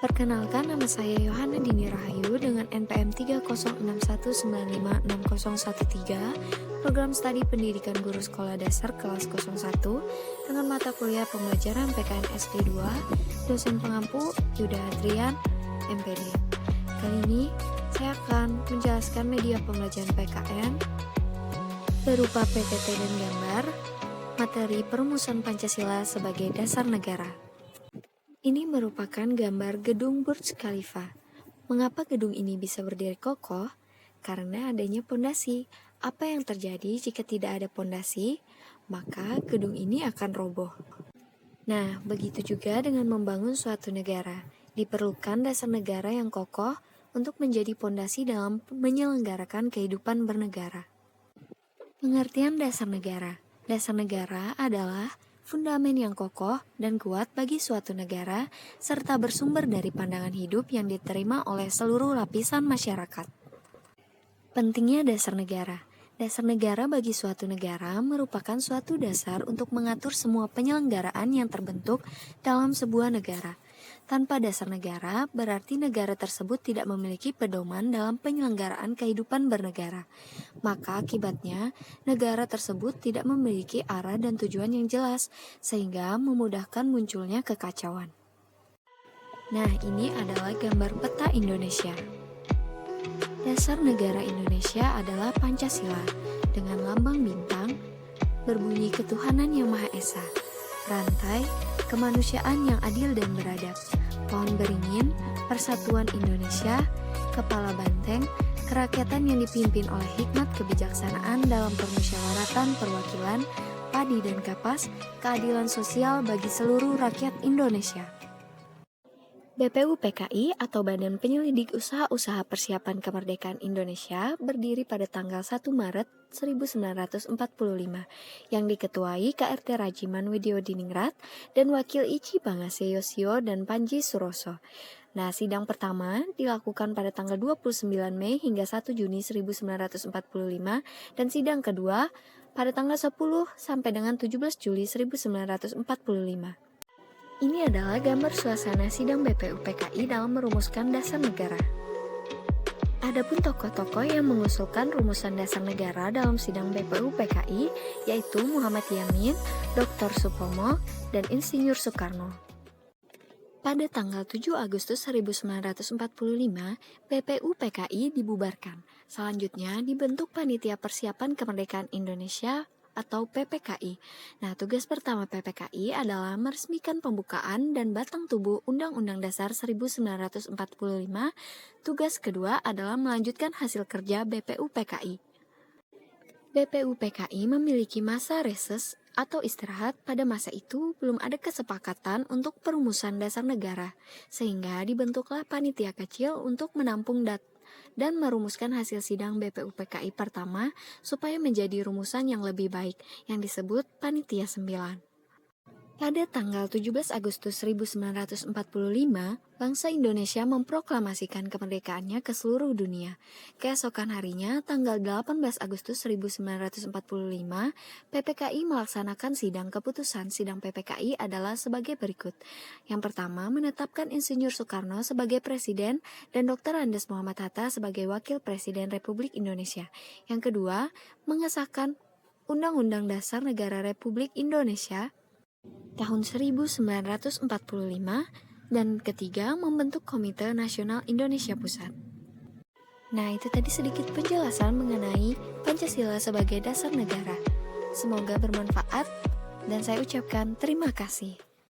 Perkenalkan, nama saya Yohana Dini Rahayu dengan NPM 306116013, program studi pendidikan guru sekolah dasar kelas 01 dengan mata kuliah pembelajaran PKN SD 2, dosen pengampu Yuda Adrian, MPD. Kali ini saya akan menjelaskan media pembelajaran PKN berupa PPT dan gambar, materi perumusan Pancasila sebagai dasar negara. Ini merupakan gambar gedung Burj Khalifa. Mengapa gedung ini bisa berdiri kokoh? Karena adanya pondasi. Apa yang terjadi jika tidak ada pondasi? Maka gedung ini akan roboh. Nah, begitu juga dengan membangun suatu negara. Diperlukan dasar negara yang kokoh untuk menjadi pondasi dalam menyelenggarakan kehidupan bernegara. Pengertian dasar negara. Dasar negara adalah fundamen yang kokoh dan kuat bagi suatu negara, serta bersumber dari pandangan hidup yang diterima oleh seluruh lapisan masyarakat. Pentingnya dasar negara. Dasar negara bagi suatu negara merupakan suatu dasar untuk mengatur semua penyelenggaraan yang terbentuk dalam sebuah negara. Tanpa dasar negara, berarti negara tersebut tidak memiliki pedoman dalam penyelenggaraan kehidupan bernegara. Maka akibatnya, negara tersebut tidak memiliki arah dan tujuan yang jelas, sehingga memudahkan munculnya kekacauan. Nah, ini adalah gambar peta Indonesia. Dasar negara Indonesia adalah Pancasila, dengan lambang bintang, berbunyi ketuhanan yang Maha Esa, rantai, kemanusiaan yang adil dan beradab, pohon beringin, persatuan Indonesia, kepala banteng, kerakyatan yang dipimpin oleh hikmat kebijaksanaan dalam permusyawaratan perwakilan, padi dan kapas, keadilan sosial bagi seluruh rakyat Indonesia. BPUPKI atau Badan Penyelidik Usaha-Usaha Persiapan Kemerdekaan Indonesia berdiri pada tanggal 1 Maret 1945 yang diketuai KRT Rajiman Widyodiningrat dan Wakil Ichi Bangase Yosio dan Panji Suroso. Nah, sidang pertama dilakukan pada tanggal 29 Mei hingga 1 Juni 1945 dan sidang kedua pada tanggal 10 sampai dengan 17 Juli 1945. Ini adalah gambar suasana sidang BPUPKI dalam merumuskan dasar negara. Adapun tokoh-tokoh yang mengusulkan rumusan dasar negara dalam sidang BPUPKI yaitu Muhammad Yamin, Dr. Supomo, dan Insinyur Soekarno. Pada tanggal 7 Agustus 1945, BPUPKI dibubarkan. Selanjutnya dibentuk Panitia Persiapan Kemerdekaan Indonesia atau PPKI. Nah, tugas pertama PPKI adalah meresmikan pembukaan dan batang tubuh Undang-Undang Dasar 1945. Tugas kedua adalah melanjutkan hasil kerja BPUPKI. BPUPKI memiliki masa reses atau istirahat. Pada masa itu belum ada kesepakatan untuk perumusan dasar negara, sehingga dibentuklah panitia kecil untuk menampung dan merumuskan hasil sidang BPUPKI pertama supaya menjadi rumusan yang lebih baik, yang disebut Panitia 9. Pada tanggal 17 Agustus 1945, bangsa Indonesia memproklamasikan kemerdekaannya ke seluruh dunia. Keesokan harinya, tanggal 18 Agustus 1945, PPKI melaksanakan sidang. Keputusan sidang PPKI adalah sebagai berikut. Yang pertama, menetapkan Insinyur Soekarno sebagai Presiden dan Dr. Andes Muhammad Hatta sebagai Wakil Presiden Republik Indonesia. Yang kedua, mengesahkan Undang-Undang Dasar Negara Republik Indonesia tahun 1945, dan ketiga membentuk Komite Nasional Indonesia Pusat. Nah, itu tadi sedikit penjelasan mengenai Pancasila sebagai dasar negara. Semoga bermanfaat dan saya ucapkan terima kasih.